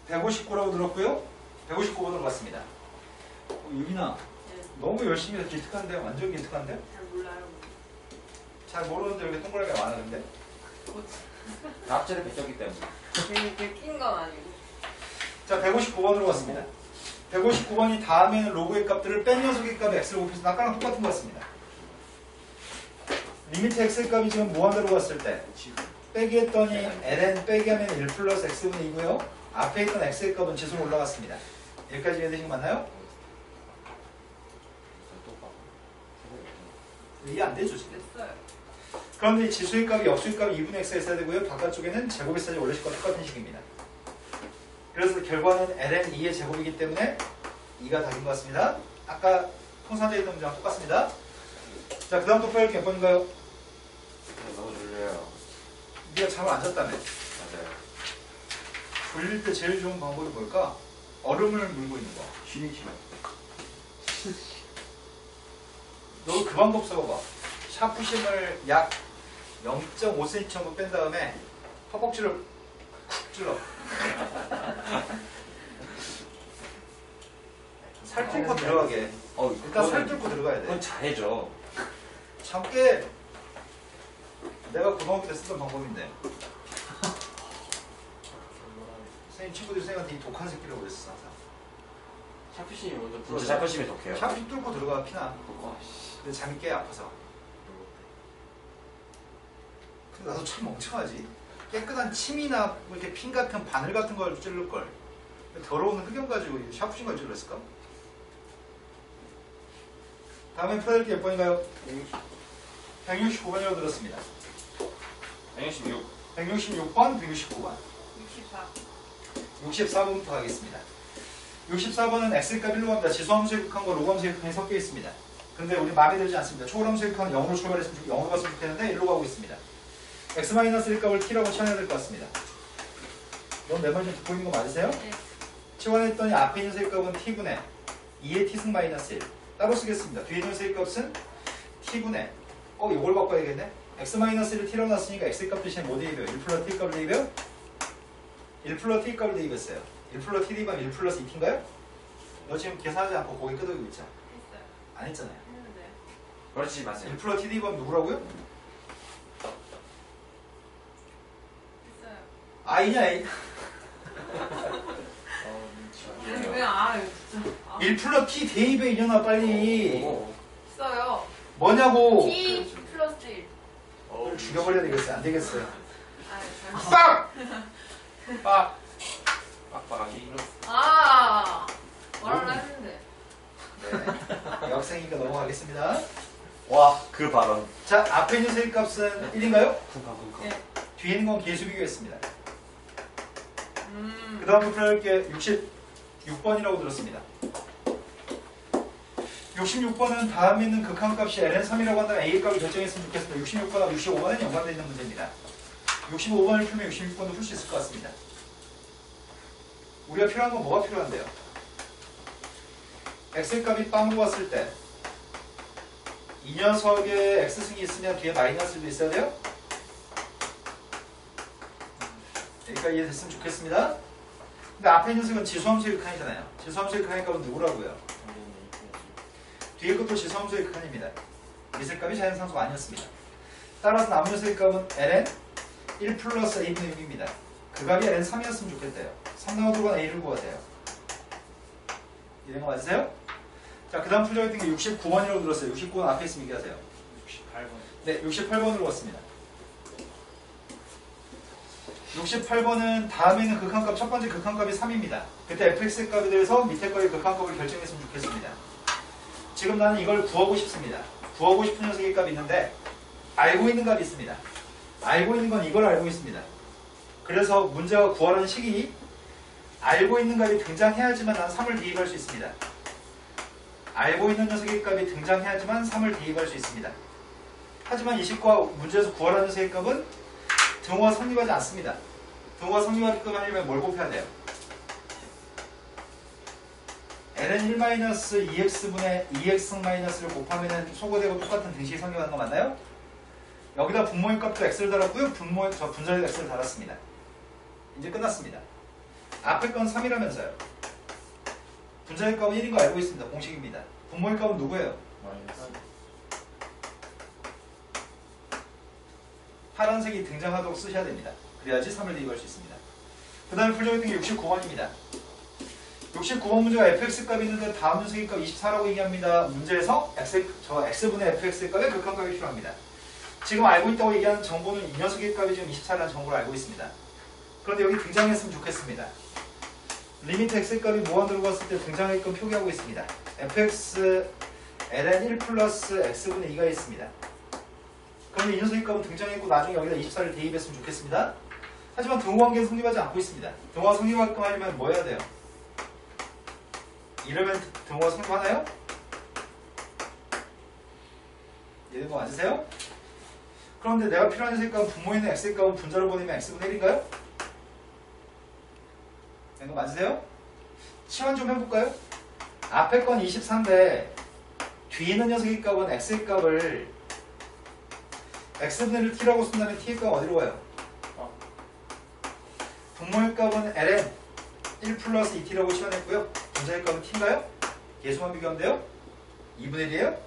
159라고 들었고요. 159번으로 갔습니다. 유빈아, 네. 너무 열심히 해서 기특한데? 완전 기특한데? 잘 몰라요. 잘 모르는데 왜 이렇게 동그라미가 많았는데? 앞자리 베꼈기 때문에 되게 낀 건 아니고. 자, 159번으로 갔습니다. 159번이 다음에는 로그의 값들을 뺀 녀석의 값에 x를 곱해서 아까랑 똑같은 것 같습니다. 리미트 x의 값이 지금 무한대로 갔을 때 빼기 했더니 ln 빼기 하면 1 플러스 x분의 2고요. 앞에 있던 x의 값은 지수로 올라갔습니다. 여기까지 이해되신 거 맞나요? 이해 안 되죠, 지금? 됐어요. 그런데 지수의 값이 역수의 값이 2분의 x가 있어야 되고요. 바깥쪽에는 제곱이 있어야지 원래 식과 똑같은 식입니다. 그래서 결과는 ln 2의 제곱이기 때문에 2가 답인 것 같습니다. 아까 통산되어 있던 문제랑 똑같습니다. 자, 그 다음 또 풀어야 몇 번인가요? 너무 졸려요. 네가 잠을 안 잤다며. 맞아요. 졸릴 때 제일 좋은 방법이 뭘까? 얼음을 물고 있는 거. 쉬는 시간. 너 그 방법 써봐봐. 샤프심을 약 0.5cm 정도 뺀 다음에 허벅지를 쿡 찔러. 살 뚫고 들어가게. 일단 살 뚫고 들어가야 그건 돼. 잘해줘. 참깨 내가 고등학교 때 쓰던 방법인데. 선생님 친구들이 선생님한테 이 독한 새끼라고 그랬어 항상. 샤프심이 먼저 진짜 풀어져. 자존심이 독해요. 샤프심 뚫고 들어가 피나. 와, 씨. 근데 잠이 깨 아파서. 근데 나도 참 멍청하지. 깨끗한 침이나 뭐 이렇게 핀 같은 바늘 같은 걸 찌를 걸. 더러운 흑염 가지고 샤프심 걸 찔렀을까? 다음에 풀어야 될 게 몇 번인가요? 169번이라고 들었습니다. 166. 166번, 169번. 64. 64번부터 가겠습니다. 64번은 x값 1로 갑니다. 지수함수의 극한과 로그함수의 극한이 섞여 있습니다. 그런데 우리 마음에 들지 않습니다. 초월함수의 극한은 0으로 출발했으면 0으로 갔으면 좋겠는데 1로 가고 있습니다. x-1값을 t라고 치환해야 될 것 같습니다. 넌 내 말 좀 듣고 있는 거 맞으세요? 네. 치환했더니 앞에 있는 세값은 t분의 2의 t승 마이너스 1 따로 쓰겠습니다. 뒤에 있는 세값은 t분의 이걸 바꿔야겠네. x-1을 t라고 놨으니까 x값 대신에 뭐 대입해요? 1 플러스 t값을 대입해요? 1 플러스 t값을 대입했어요. 1 플러스 t 대입하면 1 플러스 2t인가요? 너 지금 계산하지 않고 고개 끄덕이고 있죠? 했어요. 안 했잖아요. 했는데. 그렇지 마세요. 1 플러스 t 대입하면 누구라고요? 했어요. i냐 a? 아니 왜 알아요 진짜. 1 플러스 t 대입해 이년아 빨리. 했어요. 뭐냐고. T 플러스 1. 너를 죽여버려야 되겠어요. 안 되겠어요. 아, 잘. 빡! 빡! 빡빡하기. 말을 했는데. 네. 여학생이니까 넘어가겠습니다. 와, 그 발언. 자, 앞에 있는 세값은 1인가요? 쿵쾅쿵쾅. 네. 뒤에 있는 건 계수 비교했습니다. 그 다음으로 풀어야 게 66번이라고 들었습니다. 66번은 다음에 있는 극한값이 ln3이라고 한다면 a의 값을 결정했으면 좋겠습니다. 66번하고 65번은 연관되어 있는 문제입니다. 65번을 풀면 66번도 풀 수 있을 것 같습니다. 우리가 필요한 건 뭐가 필요한데요? x의 값이 빵으로 왔을 때 이 녀석에 x승이 있으면 뒤에 마이너스도 있어야 돼요? 여기까지 이해됐으면 좋겠습니다. 근데 앞에 있는 녀석은 지수함수의 극한이잖아요. 지수함수의 극한의 값은 누구라고요? 뒤에 것도 지수함수의 극한입니다. 미세 값이 자연상수가 아니었습니다. 따라서 남은 녀석의 값은 ln 1 플러스 a분의 6입니다. 그 값이 ln 3이었으면 좋겠대요. 3 나오도록 a를 구하세요. 이런 거 맞으세요? 자, 그 다음 풀자했던 게 69번이라고 들었어요. 69번 앞에 있으면 얘기하세요. 68번. 네, 68번으로 왔습니다. 68번은 다음에 있는 극한값 첫 번째 극한값이 3입니다. 그때 fx의 값에 대해서 밑에 거의 극한값을 결정했으면 좋겠습니다. 지금 나는 이걸 구하고 싶습니다. 구하고 싶은 녀석의 값이 있는데 알고 있는 값이 있습니다. 알고 있는 건 이걸 알고 있습니다. 그래서 문제가 구하라는 식이 알고 있는 값이 등장해야지만 난 3을 대입할 수 있습니다. 알고 있는 녀석의 값이 등장해야지만 3을 대입할 수 있습니다. 하지만 이 식과 문제에서 구하라는 녀석의 값은 등호가 성립하지 않습니다. 등호가 성립하게끔 하려면 뭘 곱해야 돼요? ln 1-2x분의 2x-를 곱하면 소거되고 똑같은 등식이 성립하는 거 맞나요? 여기다 분모의 값도 x를 달았고요. 분자의 x를 달았습니다. 이제 끝났습니다. 앞에 건 3이라면서요. 분자의 값은 1인 거 알고 있습니다. 공식입니다. 분모의 값은 누구예요? 파란색이 등장하도록 쓰셔야 됩니다. 그래야지 3을 대입할 수 있습니다. 그 다음에 풀정했던 게 69번입니다. 69번 문제가 fx 값이 있는데 다음 녀석의 값 24라고 얘기합니다. 문제에서 x분의 fx의 값의 극한값이 필요합니다. 지금 알고 있다고 얘기하는 정보는 이 녀석의 값이 지금 24라는 정보를 알고 있습니다. 그런데 여기 등장했으면 좋겠습니다. 리미트 x의 값이 무한대로 갔을 때 등장했건 표기하고 있습니다. fx ln 1 플러스 x분의 2가 있습니다. 그런데 이 녀석의 값은 등장했고 나중에 여기다 24를 대입했으면 좋겠습니다. 하지만 등호관계는 성립하지 않고 있습니다. 등호가 성립하게끔 하려면 뭐 해야 돼요? 이러면 등호가 성립하나요? 이해된 거 맞으세요? 그런데 내가 필요한 녀석의 값은 분모에 있는 x의 값은 분자로 보내면 x분의 1인가요? 이거 맞으세요? 치환 좀 해볼까요? 앞에 건 24인데 뒤에 있는 녀석의 값은 x의 값을 x분의 1을 t라고 쓴다면 t의 값은 어디로 가요? 분모의 값은 ln 1 플러스 2t라고 치환했고요. 분자의 값은 t인가요? 계수만 비교하면 돼요? 2분의 1이에요?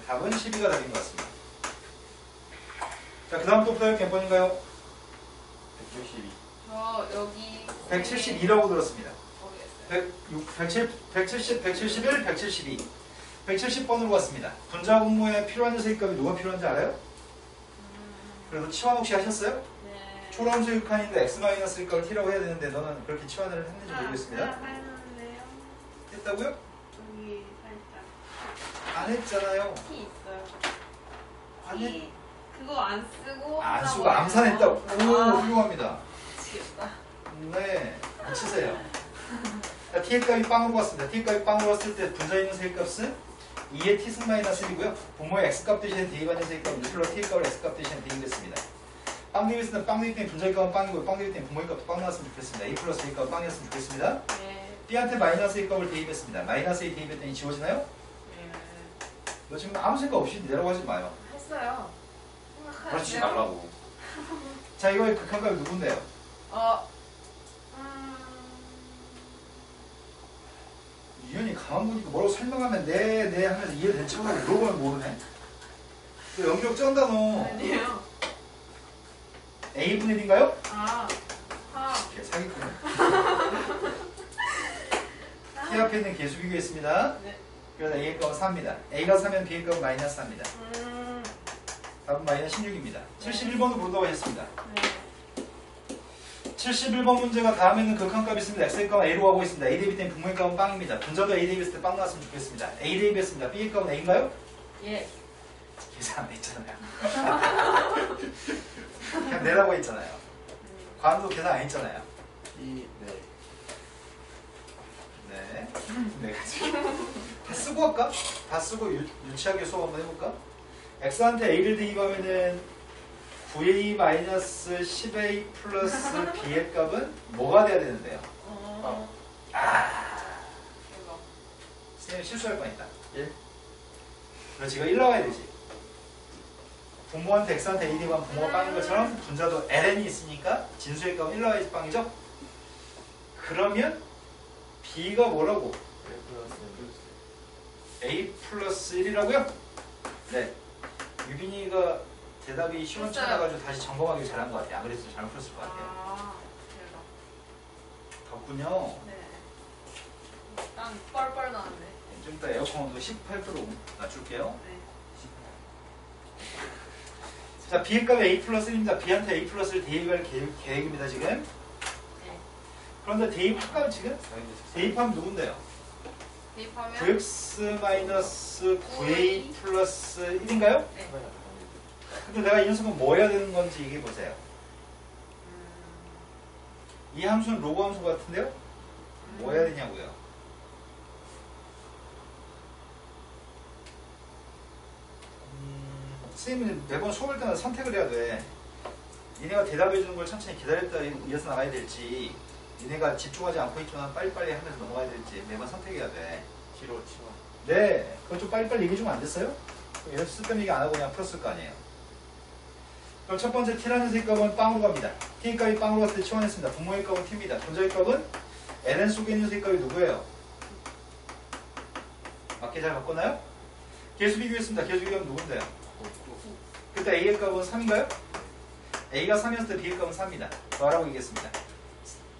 답은 12가 답인 것 같습니다. 자, 그 다음 또 풀어야 몇 번인가요? 172. 저 여기 172라고 들었습니다. 모르겠어요. 171, 172. 170번으로 갔습니다. 분자 분모에 필요한 녀석의 값이 누가 필요한지 알아요? 그래서 치환 혹시 하셨어요? 네. 초람수 극한인데 x-의 값을 t라고 해야 되는데 너는 그렇게 치환을 했는지 모르겠습니다. 했는데요. 했다고요? 여기 살짝 안 했잖아요. T 있어요. 안 T 했... 그거 안 쓰고 안 쓰고 하나 암산했다고. 오, 아, 훌륭합니다. 미치겠다. 네, 치세요. 자, t의 값이 빵으로 갔습니다. t의 값이 빵으로 갔을 때 분자에 있는 셀 값은 2의 t승 마이너스 1이고요. 분모의 x값 대신에 대입하는 셀 값은 6 t의 값을 x값 대신에 대입했습니다. 빵 대입했을 때 빵 대입 때문에 분자의 값은 빵이고요. 빵 대입 때문에 분모의 값도 빵 나왔으면 좋겠습니다. a 플러스 a 값은 빵이었으면 좋겠습니다. 네. b한테 마이너스 a 값을 대입했습니다. 마이너스 a 대입했더니 지워지나요? 네. 너 지금 아무 생각 없이 내려가지 마요. 했어요. 그렇지 생각하세요. 말라고. 자, 이거의 극한값이 누군데요? 유연이 가만 보니까 뭐라고 설명하면 네 하면서 이해된 척하고 물어보면 모르네. 너 연기력 쩐다 너. 아니에요. a분의 1인가요? 아. 사기꾼. t 앞에 있는 계수 비교했습니다. 네. 그래서 a의 값은 4입니다. a가 4면 b의 값은 마이너스 4입니다. 답은 마이너스 16입니다. 71번도 그런다고 하셨습니다. 네. 71번 문제가 다음에 있는 극한값이 있습니다. x의 값은 a로 가고 있습니다. a 대비 때문에 분모의 값은 빵입니다. 분자도 a 대비했을 때 빵 나왔으면 좋겠습니다. a 대비했습니다. b의 값은 a인가요? 예. 계산 안 했잖아요. 그냥 내라고 했잖아요. 관도 계산 안 했잖아요. 네. 네. 네 가지. 다 쓰고 할까? 다 쓰고 유치하게 수업 한번 해볼까? x한테 a를 대입하면은 9a-10a 플러스 b의 값은 뭐가 돼야 되는데요? 이거. 선생님 실수할 뻔했다. 예? 그렇지, 이거 1 나와야 되지. 분모한테 x한테 a 대입하면 분모가 빵인 것처럼 분자도 ln이 있으니까 진수의 값은 1 나와야지 빵이죠? 그러면 b가 뭐라고? a 플러스 1이라고요? 네. 유빈이가 대답이 시원찮아가지고 다시 점검하기 잘한 것 같아요. 안 그랬으면 잘못 풀었을 것 같아요. 아. 대박. 덕분요. 네. 난 뻘뻘 나는데. 좀 이따 에어컨 온도 18도로 낮출게요. 네. 자, B의 값이 A 플러스 1입니다. B한테 A 플러스를 대입할 계획입니다, 지금. 네. 그런데 대입할까요, 지금? 대입하면 누군데요? 대입하면 9x 마이너스 9a 플러스 1인가요? 네. 근데 내가 이 녀석은 뭐 해야 되는 건지 얘기해 보세요. 이 함수는 로그 함수 같은데요? 뭐 해야 되냐고요? 선생님은 매번 수업할 때마다 선택을 해야 돼. 니네가 대답해 주는 걸 천천히 기다렸다 이어서 나가야 될지, 니네가 집중하지 않고 있지만 빨리빨리 하면서 넘어가야 될지 매번 선택해야 돼. 키로 치워. 네, 그거 좀 빨리빨리 얘기 주면 안 됐어요? 이런 쓸데없는 얘기 안 하고 그냥 풀었을 거 아니에요. 그럼 첫 번째 t라는 색 값은 빵으로 갑니다. t 값이 빵으로 갔을 때 치환했습니다. 분모의 값은 t입니다. 분자의 값은 ln 속에 있는 색 값이 누구예요? 맞게 잘 바꿨나요? 계수 비교했습니다. 계수 비교하면 누군데요? 그때 a의 값은 3인가요? a가 3이었을 때 b의 값은 4입니다. 더하라고 얘기했습니다.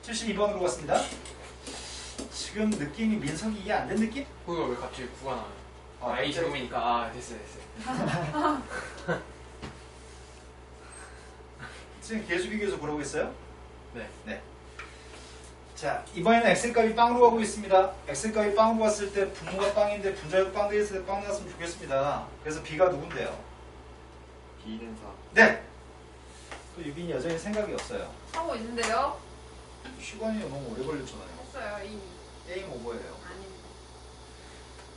72번으로 갔습니다. 지금 느낌이 민석이 이해 안 된 느낌? 그거 왜 갑자기 9가 나와요? 아, A 갑자기- 제곱이니까 아 됐어. 지금 계수 비교해서 보라고 했어요? 네. 자, 이번에는 x값이 빵으로 가고 있습니다. x값이 빵으로 갔을 때 분모가 빵인데 분자가 빵 되었을 때 빵 나왔으면 좋겠습니다. 그래서 b가 누군데요? B는 4. 네! 또 유빈이 여전히 생각이 없어요. 하고 있는데요. 시간이 너무 오래 걸렸잖아요. 했어요 이미. 게임 오버예요. 아닙니다.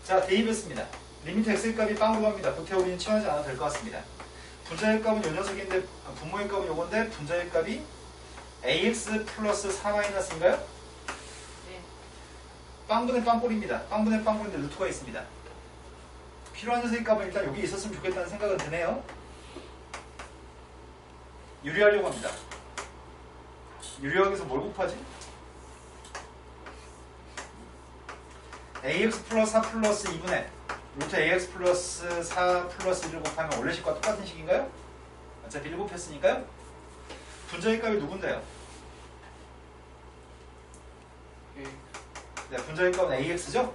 자, 대입했습니다. 리미트 x값이 빵으로 갑니다. 보태 우리는 치환하지 않아도 될 것 같습니다. 분자의 값은 요 녀석인데, 분모의 값은 요건데 분자의 값이 ax 플러스 4 마이너스인가요? 네. 빵분의 빵꼴입니다. 빵분의 빵꼴인데 루트가 있습니다. 필요한 녀석의 값은 일단 여기 있었으면 좋겠다는 생각은 드네요. 유리하려고 합니다. 유리하기 위해서 뭘 곱하지? ax 플러스 4 플러스 2분의 루트 ax 플러스 4 플러스 1을 곱하면 원래 식과 똑같은 식인가요? 어차피 1 곱했으니까요. 분자의 값이 누군데요? 네, 분자의 값은 ax죠?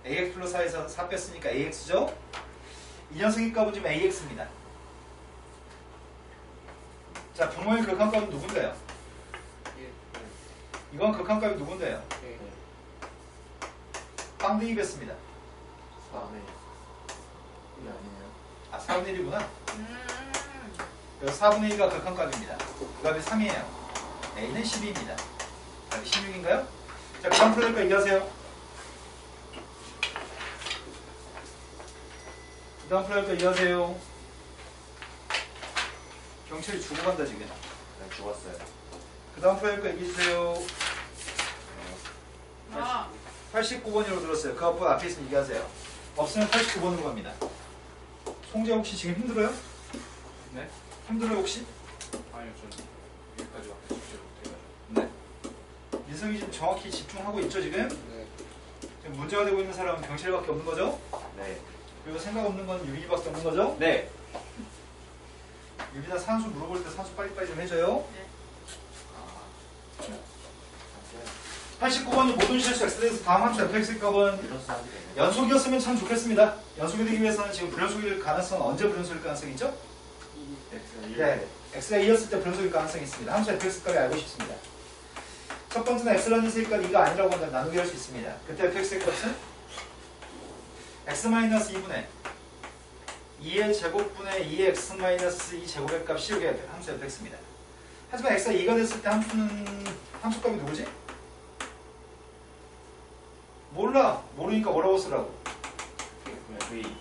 ax 플러스 4에서 4 뺐으니까 ax죠? 이 녀석의 값은 지금 ax입니다. 자, 분모의 극한값은 누군데요? 이건 극한값이 누군데요? 빵 대입했습니다. 4네. 이게 아니네요. 아, 4분의 1이구나. 음. 그래서 4분의 1가 극한값입니다. 그 다음에 3이에요. a는 12입니다. 그 다음에 16인가요? 자, 그 다음 풀어줄까 얘기하세요. 그 다음 풀어줄까 얘기하세요. 경찰이 주고 간다 지금. 네, 죽었어요. 그 다음 풀어줄까 얘기해주세요. 아. 89번이라고 들었어요. 그 앞에 있으면 얘기하세요. 없으면 89번으로 갑니다. 송재 혹시 지금 힘들어요? 네? 힘들어요 혹시? 아니요, 전 여기까지 왔고 직접 못해가지고. 네. 민성이 지금 정확히 집중하고 있죠 지금? 네. 지금 문제가 되고 있는 사람은 경찰밖에 없는 거죠? 네. 그리고 생각 없는 건 유빈이밖에 없는 거죠? 네. 유빈아 산수 물어볼 때 산수 빨리빨리 좀 해줘요. 네. 89번이 모든 실수 x에서 다음 함수 fx의 값은 플러스 하면 되네. 연속이었으면 참 좋겠습니다. 연속이 되기 위해서는 지금 불연속일 가능성은 언제 불연속일 가능성이 있죠? 네. x가 2였을 때 불연속일 가능성이 있습니다. 함수 fx 값이 알고 싶습니다. 첫 번째는 x라는 셋 값이 2가 아니라고 한다면 나누기 할 수 있습니다. 그때 fx의 값은 x-2분의 2의 제곱분의 2x-2 제곱의 값이 여기 함수 fx입니다. 하지만 x가 2가 됐을 때 함수 값이 누구지? 몰라. 모르니까 뭐라고 쓰라고. V.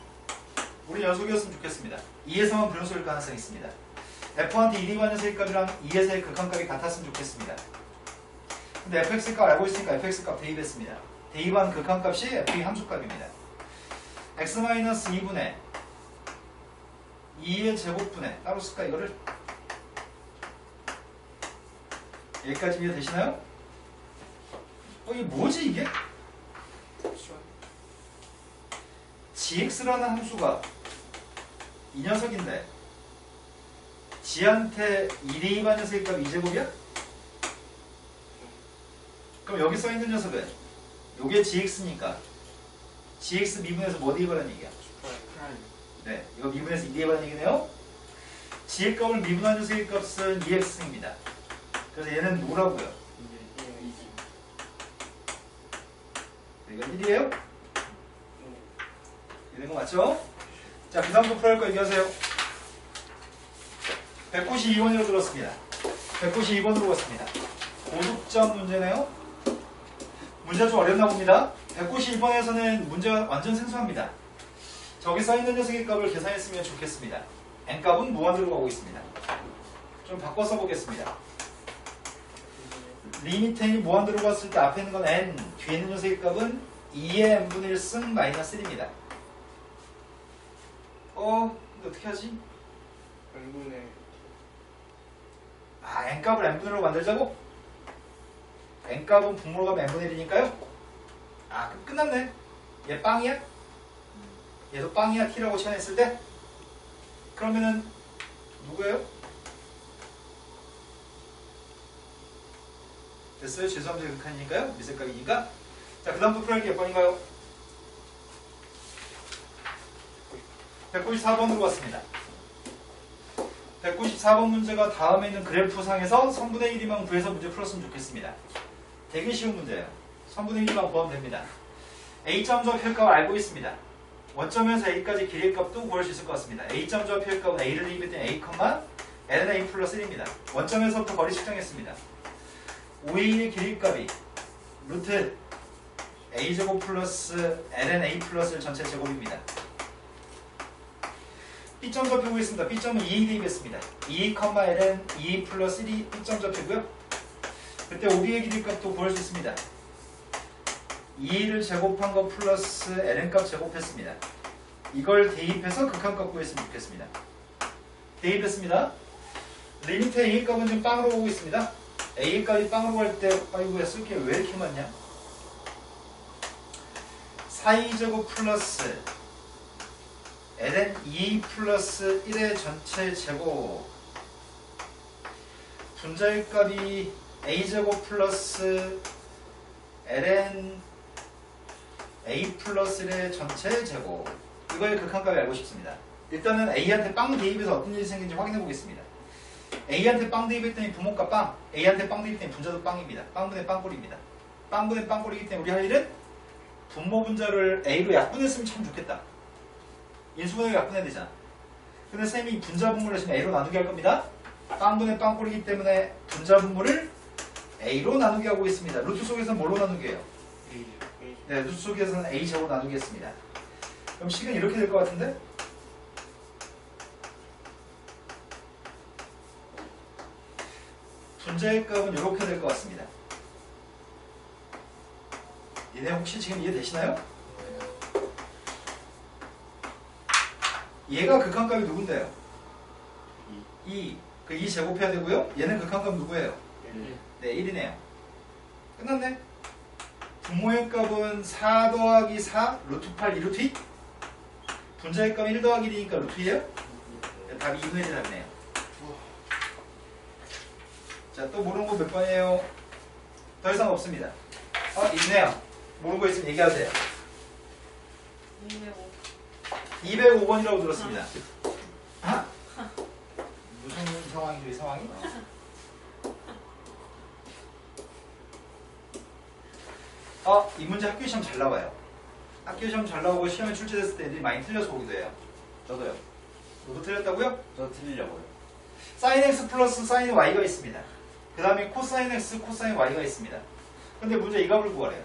우리 연속이었으면 좋겠습니다. 2에서만 불연속일 가능성이 있습니다. f한테 1이 받는 세값이랑 2에서의 극한값이 같았으면 좋겠습니다. 근데 fx 값 알고 있으니까 fx 값 대입했습니다. 대입한 극한값이 f의 함수값입니다. x-2분의 2의 제곱분의 따로 쓸까 이거를? 여기까지 이해되시나요? 이게 뭐지 이게? gx라는 함수가 이 녀석인데 g한테 2대2 받는 세값 2제곱이야? 그럼 여기 써있는 녀석은 요게 gx니까 gx 미분에서 뭐 대입하라는 얘기야? 네, 이거 미분에서 2 대입하라는 얘기네요. g의 값을 미분한 녀석의 값은 2x입니다. 그래서 얘는 뭐라고요? 이건 1이에요? 이런 거 맞죠? 자, 그 다음부터 풀어할 거 얘기하세요. 192번으로 들었습니다. 192번으로 갔습니다. 고득점 문제네요. 문제가 좀 어렵나 봅니다. 192번에서는 문제가 완전 생소합니다. 저기 써있는 녀석의 값을 계산했으면 좋겠습니다. n값은 무한대로 가고 있습니다. 좀 바꿔 써보겠습니다. 리미트 n이 무한대로 갔을 때 앞에 있는 건 n, 뒤에 있는 녀석의 값은 2의 n분의 1승 마이너스 1입니다. 근데 어떻게 하지? n분의 n값을 n분으로 만들자고? n값은 분모로 가면 n분의 1이니까요? 그럼 끝났네. 얘 빵이야? 얘도 빵이야 t라고 치환했을 때? 그러면은 누구예요? 됐어요? 죄송합니다. 극한이니까요. 미색각이니까. 자, 그 다음부터 풀어야 할 게 몇 번인가요? 194번으로 왔습니다. 194번 문제가 다음에 있는 그래프상에서 선분의 1이만 구해서 문제 풀었으면 좋겠습니다. 되게 쉬운 문제예요. 선분의 1이만 구하면 됩니다. A점 좌표값을 알고 있습니다. 원점에서 A까지 길이의 값도 구할 수 있을 것 같습니다. A점 좌표의 값은 A를 대입했더니 A, N은 A 플러스 1입니다. 원점에서부터 거리 측정했습니다. 5A의 길이 값이 루트 A제곱 플러스 N은 A 플러스 1 전체 제곱입니다. B점 좌표 보겠습니다. B점은 2A 대입했습니다. 2, L은 2 플러스 1이 B점 좌표고요. 그때 5B의 길이 값도 구할 수 있습니다. 2를 제곱한 거 플러스 Ln 값 제곱했습니다. 이걸 대입해서 극한값 구했으면 좋겠습니다. 대입했습니다. 리미트 A의 값은 지금 빵으로 오고 있습니다. A의 값이 빵으로 갈 때 아이고야 쓸게 왜 이렇게 많냐? 4E제곱 플러스 Ln 2 플러스 1의 전체 제곱 분자의 값이 A제곱 플러스 Ln A 플러스 1의 전체 제곱 이거의 극한값을 알고 싶습니다. 일단은 A한테 빵 대입해서 어떤 일이 생긴지 확인해 보겠습니다. A한테 빵 대입했더니 부모값 빵, A한테 빵 대입했더니 분자도 빵입니다. 빵분의 빵꼴입니다. 빵분의 빵꼴이기 때문에 우리 할 일은 분모 분자를 A로 약분했으면 참 좋겠다. 인수분해를 약분해야 되잖아. 근데 쌤이 분자 분모를 지금 A로 나누게 할 겁니다. 빵분의 빵꼴이기 때문에 분자 분모를 A로 나누게 하고 있습니다. 루트 속에서는 뭘로 나누게 해요? 네, 루트 속에서는 A 제곱 나누겠습니다. 그럼 식은 이렇게 될 것 같은데? 분자의 값은 이렇게 될 것 같습니다. 얘네 혹시 지금 이해되시나요? 얘가 극한값이 누군데요? 2. 그 2 제곱해야 되고요. 얘는 극한값 누구예요? 1. 네, 1이네요. 끝났네. 분모의 값은 4 더하기 4 루트 8 2루트 2. 분자의 값 1 더하기 1이니까 루트 2예요? 네, 답이 2분의 1이 답이네요. 자, 또 모르는 거 몇 번이에요? 더 이상 없습니다. 있네요. 모르는 거 있으면 얘기하세요. 205번이라고 들었습니다. 무슨 상황이죠, 이 상황이? 이 문제 학교 시험 잘 나와요. 학교 시험 잘 나오고 시험에 출제됐을 때 애들이 많이 틀려서 오기도 해요. 저도요. 너도 틀렸다고요? 저도 틀리려고요. sin x 플러스 sin y가 있습니다. 그 다음에 코사인 x, 코사인 y가 있습니다. 근데 문제 이 값을 구하래요.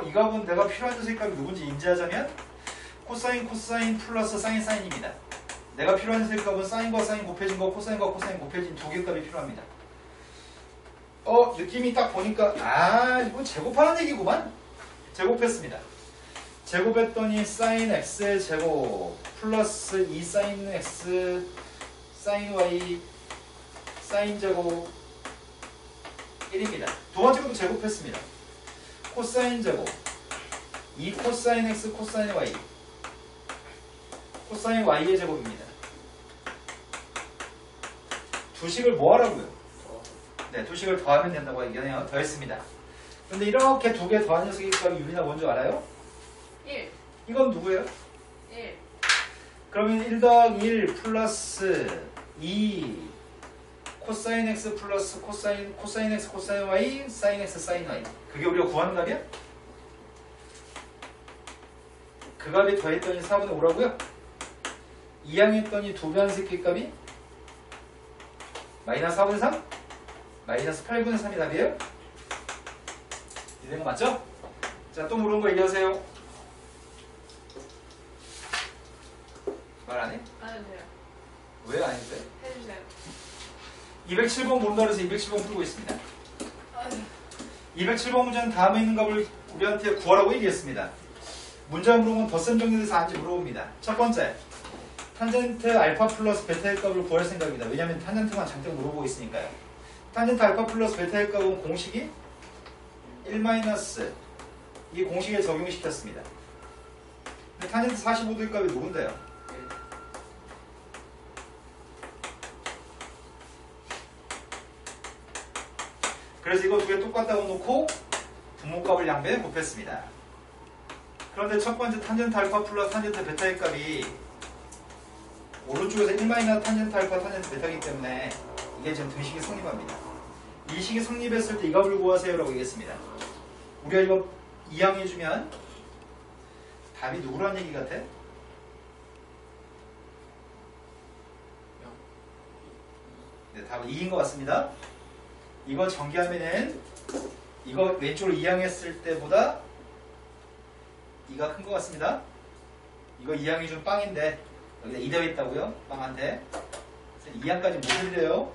이 값은 내가 필요한 녀석의 값이 누군지 인지하자면 코사인, 코사인 플러스 사인, 사인입니다. 내가 필요한 녀석의 값은 사인과 사인 곱해진 거, 코사인과 코사인 곱해진 두 개의 값이 필요합니다. 느낌이 딱 보니까 이거 제곱하는 얘기구만. 제곱했습니다. 제곱했더니 사인 x의 제곱 플러스 2 사인 x 사인 y 사인 제곱 1입니다. 두 번째 것도 제곱했습니다. 코사인 제곱 2 코사인 x 코사인 y 코사인 y의 제곱입니다. 두 식을 뭐 하라고요? 네, 두 식을 더하면 된다고 얘기하네요. 더했습니다. 근데 이렇게 두 개 더한 녀석의 값이 유리나 뭔지 알아요? 1. 이건 누구예요? 1. 그러면 1 더하기 1 플러스 2 코사인 x 플러스 코사인 x 코사인 y 사인 x 사인 y. 그게 우리가 구하는 값이야? 그 값이 더했더니 4분의 5라고요? 이항했더니 2배 한 새끼 값이 마이너스 4분의 3? 마이너스 8분의 3이 답이에요? 이런 거 맞죠? 자, 또 물어본 거 얘기하세요. 말 안 해? 안 해도 돼요. 왜 안 했어요? 해주세요. 207번 모른다 그래서 207번 풀고 있습니다. 아유. 207번 문제는 다음에 있는 값을 우리한테 구하라고 얘기했습니다. 문제가 물어보면 덧셈 정리돼서 안지 물어봅니다. 첫 번째, 탄젠트 알파 플러스 베타의 값을 구할 생각입니다. 왜냐하면 탄젠트만 잠깐 물어보고 있으니까요. 탄젠트 알파 플러스 베타의 값은 공식이 1 마이너스 이 공식에 적용시켰습니다. 근데 탄젠트 45도의 값이 누군데요? 그래서 이거 두 개 똑같다고 놓고 분모값을 양변에 곱했습니다. 그런데 첫 번째 탄젠트 알파 플러스 탄젠트 베타의 값이 오른쪽에서 1 마이너스 탄젠트 알파 탄젠트 베타이기 때문에 이게 지금 등식이 성립합니다. 이 식이 성립했을 때 이 값을 구하세요 라고 얘기했습니다. 우리가 이거 이항해주면 답이 누구란 얘기 같아? 네, 답은 2인 것 같습니다. 이거 전개하면은 이거 왼쪽으로 이항했을 때보다 이가 큰 것 같습니다. 이거 이항해준 빵인데 여기다 2 더했다고요? 빵한테. 그래서 이항까지 못 드려요.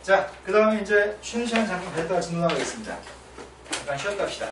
자, 그 다음에 이제 쉬는 시간 잠깐 갔다가 진행하겠습니다. 잠깐 쉬었다 합시다.